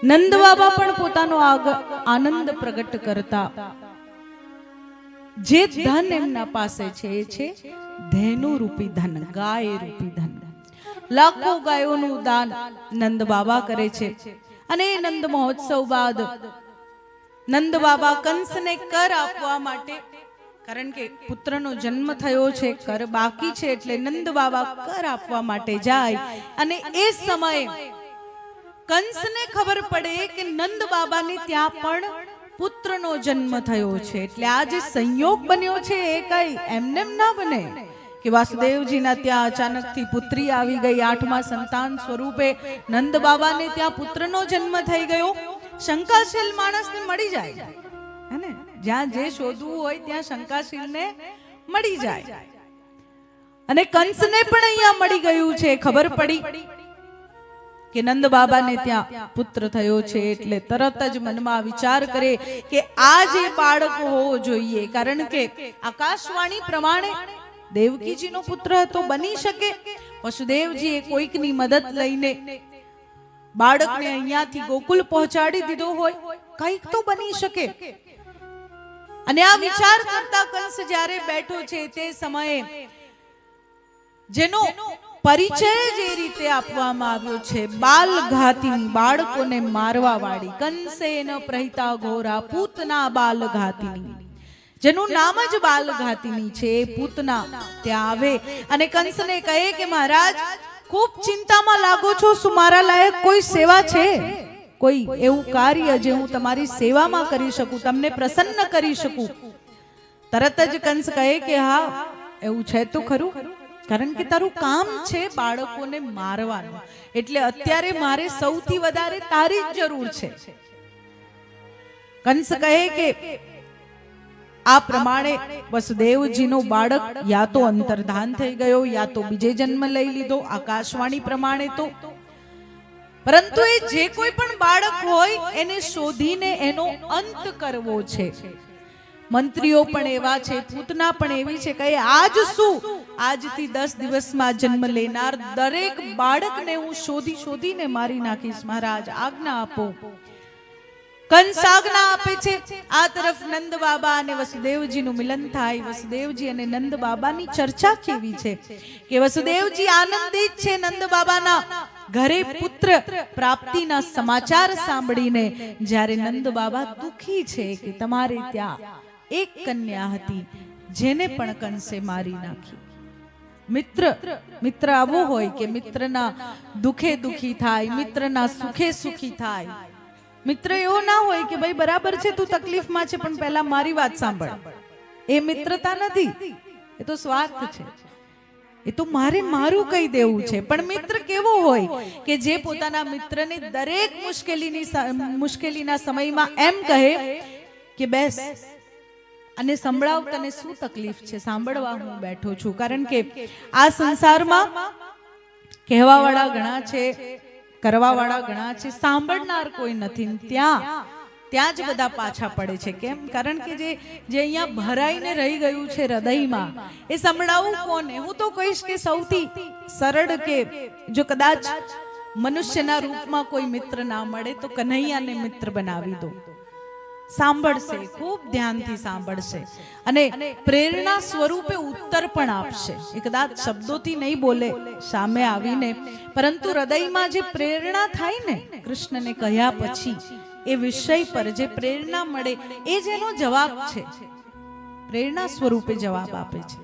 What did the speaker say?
નંદ બાબા પણ પોતાનો આનંદ પ્રગટ કરતા જે ધન એમના પાસે છે એ છે ધેનુ રૂપી ધન, ગાય રૂપી ધન. લાખો ગાયોનું દાન નંદ બાબા કરે છે. અને નંદ મહોત્સવ બાદ નંદ બાબા કંસને કર આપવા માટે, કારણ કે પુત્રનો જન્મ થયો છે, કર બાકી છે, એટલે નંદ બાબા કર આપવા માટે જાય. અને એ સમયે કંસને ખબર પડે કે નંદ બાબાને ત્યાં પણ પુત્રનો જન્મ થયો છે. એટલે આ જે સંયોગ બન્યો છે એ કઈ એમને ના બને કે વાસુદેવજીના ત્યાં અચાનકથી પુત્રી આવી ગઈ, 8મા સંતાન સ્વરૂપે નંદ બાબાને ત્યાં પુત્રનો જન્મ થઈ ગયો. શંકાશીલ માણસને મળી જાય હે ને, જ્યાં જે શોધવું હોય ત્યાં શંકાશીલને મળી જાય. અને કંસને પણ અહીંયા મળી ગયું છે. ખબર પડી કે નંદ બાબાને ત્યાં પુત્ર થયો છે એટલે તરત જ મનમાં વિચાર કરે કે આ જે બાળક હોવો જોઈએ, કારણ કે આકાશવાણી પ્રમાણે દેવકીજીનો પુત્ર હતો, બની શકે વસુદેવજીએ કોઈકની મદદ લઈને બાળકને અહીંયાથી ગોકુલ પહોંચાડી દીધો હોય, કંઈક તો બની શકે. અને આ વિચાર કરતા કંસ જ્યારે બેઠો છે તે સમયે જેનો પરિચય જે રીતે આપવામાં આવ્યો છે, બાલઘાતિની, બાળકોને મારવા વાળી, કંસેન પ્રહિતા ઘોરા પૂતના બાલઘાતિની, જેનું નામ જ બાલઘાતિની છે. એ પૂતના ત્યાં આવે અને કંસને કહે કે મહારાજ, ખૂબ ચિંતામાં લાગો છો, શું મારા લાયક કોઈ સેવા છે, કોઈ એવું કાર્ય જે હું તમારી સેવામાં કરી શકું, તમને પ્રસન્ન કરી શકું? તરત જ કંસ કહે કે હા, એવું છે તો ખરું, કારણ કે તારું કામ છે બાળકોને મારવાનું, એટલે અત્યારે મારે સૌથી વધારે તારી જ જરૂર છે. કંસ કહે કે આ પ્રમાણે વસુદેવજીનો બાળક યા તો અંતર્ધાન થઈ ગયો, યા તો બીજે જન્મ લઈ લીધો, આકાશવાણી પ્રમાણે તો. પરંતુ એ જે કોઈ પણ બાળક હોય એને શોધીને એનો અંત કરવો છે. મંત્રીઓ પણ એવા છે, પૂતના પણ એવી છે કે આજ શું, આજથી 10 દિવસમાં જન્મ લેનાર દરેક બાળકને હું શોધીને મારી નાખીશ, મહારાજ આજ્ઞા આપો. કંસ આજ્ઞા આપે છે. આ તરફ નંદ બાબા અને વસુદેવજીનું મિલન થાય. વસુદેવજી અને નંદ બાબાની ચર્ચા કેવી છે કે વસુદેવજી આનંદિત છે નંદ બાબાના ઘરે પુત્ર પ્રાપ્તિના સમાચાર સાંભળીને. જ્યારે નંદ બાબા દુખી છે કે તમારે ત્યાં એક કન્યા હતી જેને પણ કંસે મારી નાખી. મિત્ર આવો હોય કે મિત્રના દુખે દુખી થાય, મિત્રના સુખે સુખી થાય. મિત્ર એવો ના હોય કે ભાઈ બરાબર છે, તું તકલીફમાં છે પણ પહેલા મારી વાત સાંભળ. એ મિત્રતા નથી, એ તો સ્વાર્થ છે. એ તો મારું કહી દેવું છે. પણ મિત્ર કેવો હોય કે જે પોતાના મિત્રને દરેક મુશ્કેલીના સમયમાં એમ કહે કે બેસ અને સંભળાવ, તને શું તકલીફ છે, સાંભળવા હું બેઠો છું. કારણ કે આ સંસારમાં કહેવા વાળા ઘણા છે, કરવા વાળા ઘણા છે, સાંભળનાર કોઈ નથી. ત્યાં જ બધા પાછા પડે છે. કેમ? કારણ કે જે અહીંયા ભરાઈને રહી ગયું છે હૃદયમાં, એ સંભળાવું કોને? હું તો કહીશ કે સૌથી સરળ કે જો કદાચ મનુષ્યના રૂપમાં કોઈ મિત્ર ના મળે તો કન્હૈયાને મિત્ર બનાવી દો. સાંભળશે, ખૂબ ધ્યાનથી સાંભળશે અને પ્રેરણા સ્વરૂપે ઉત્તર પણ આપશે. એ કદાચ શબ્દોથી નહીં બોલે સામે આવીને, પરંતુ હૃદયમાં જે પ્રેરણા થાય ને કૃષ્ણને કહ્યા પછી, એ વિષય પર જે પ્રેરણા મળે એ જ એનો જવાબ છે. પ્રેરણા સ્વરૂપે જવાબ આપે છે.